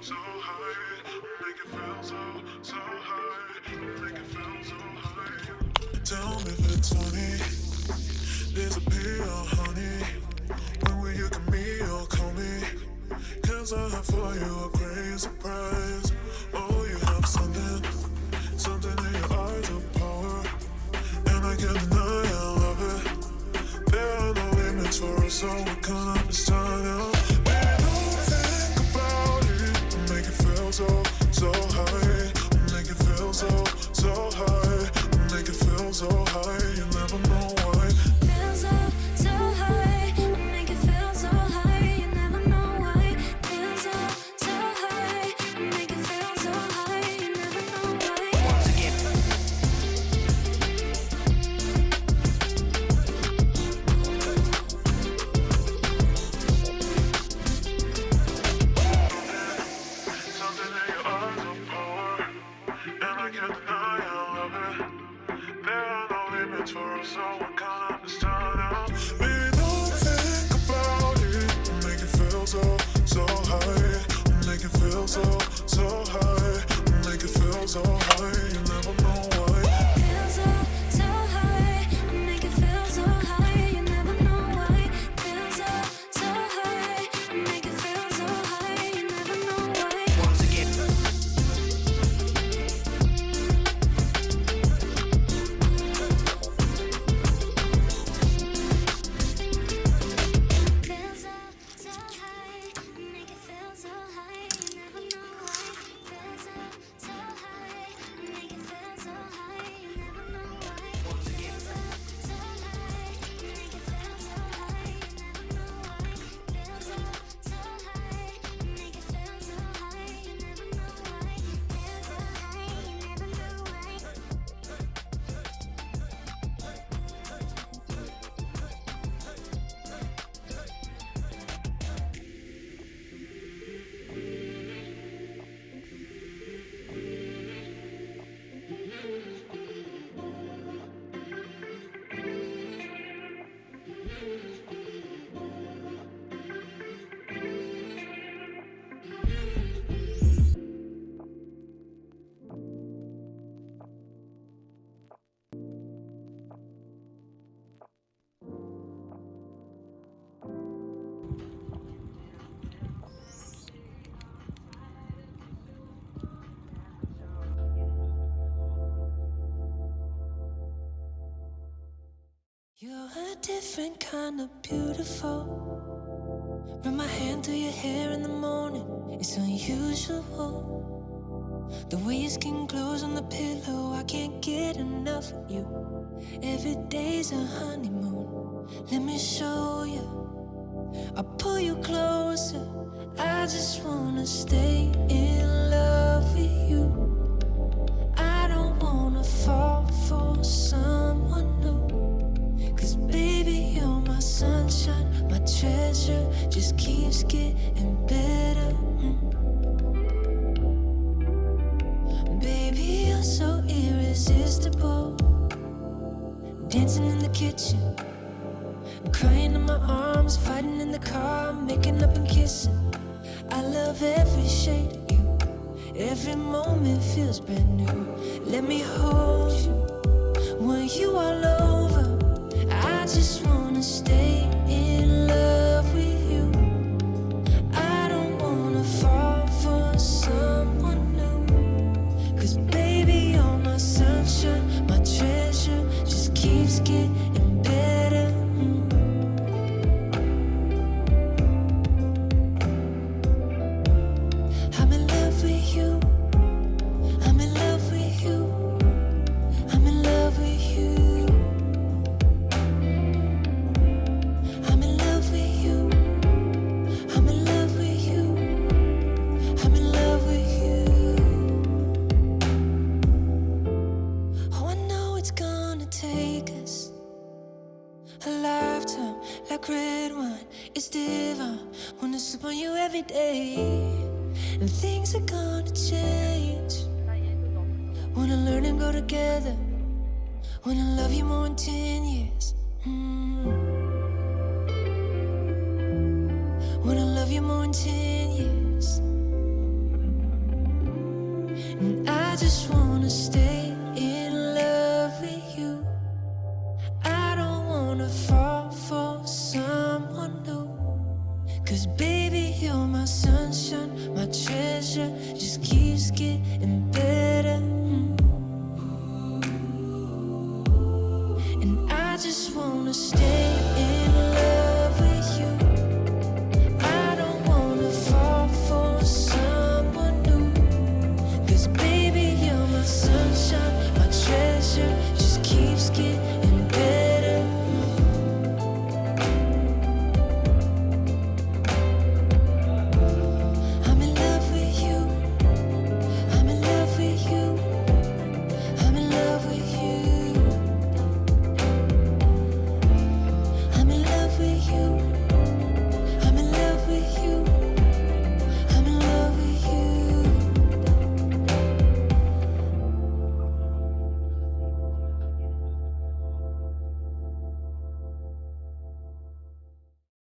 so high, make it feel so high, make it feel so high. Tell me if it's funny, disappear, honey. When will you give me or call me? 'Cause I have for you a great surprise. Oh, you have something in your eyes of power, and I can't deny I love it. There are no limits for us, so we can't understand now. So high, make it feel so high, make it feel so high, you never know why. Feel so high, make it feel so high, you never know why. Feel so high, make it feel so high, you never know why. Once again. Something in your eyes of power, and I can't deny I love it. There are no limits for us, so I can't understand now. Baby, don't think about it, make it feel so high, make it feel so high, make it feel so high, you never know why. Feel so high, make it feel so high, you never know why. Feel so high, make it feel so high, you never know why. Once again. Feel so high, make it feel so high, you never know why. Feel so high, make it feel so high, you never know why. Feel so high, make it feel so high, you never know why. Feel so high, make it feel so high, you never know why. Feel so high, you never know why. You're a different kind of beautiful. Run my hand through your hair in the morning, it's unusual. The way your skin glows on the pillow, I can't get enough of you. Every day's a honeymoon, let me show you. I'll pull you closer, I just wanna stay in love with you. I don't wanna fall for someone new. 'Cause baby, you're my sunshine, my treasure, just keeps getting better. Baby, you're so irresistible. Dancing in the kitchen, crying in my arms, fighting in the car, making up and kissing. I love every shade of you, every moment feels brand new. Let me hold you, want you all over. I just wanna stay in love with you. I don't wanna fall for someone new. 'Cause baby, you're my sunshine, my treasure, just keeps getting better. I'm in love with you. I'm in love with you. I'm in love with you. I'm in love with you. I'm in love with you. I'm in love with you. Oh, I know it's gonna take us a lifetime, like red wine, it's divine. Wanna sip on you every day, and things are gonna change. Wanna learn and grow together. Wanna love you more in 10 years. Wanna love you more in 10 years. 'Cause baby, you're my sunshine, my treasure. Just keeps getting better. And I just wanna stay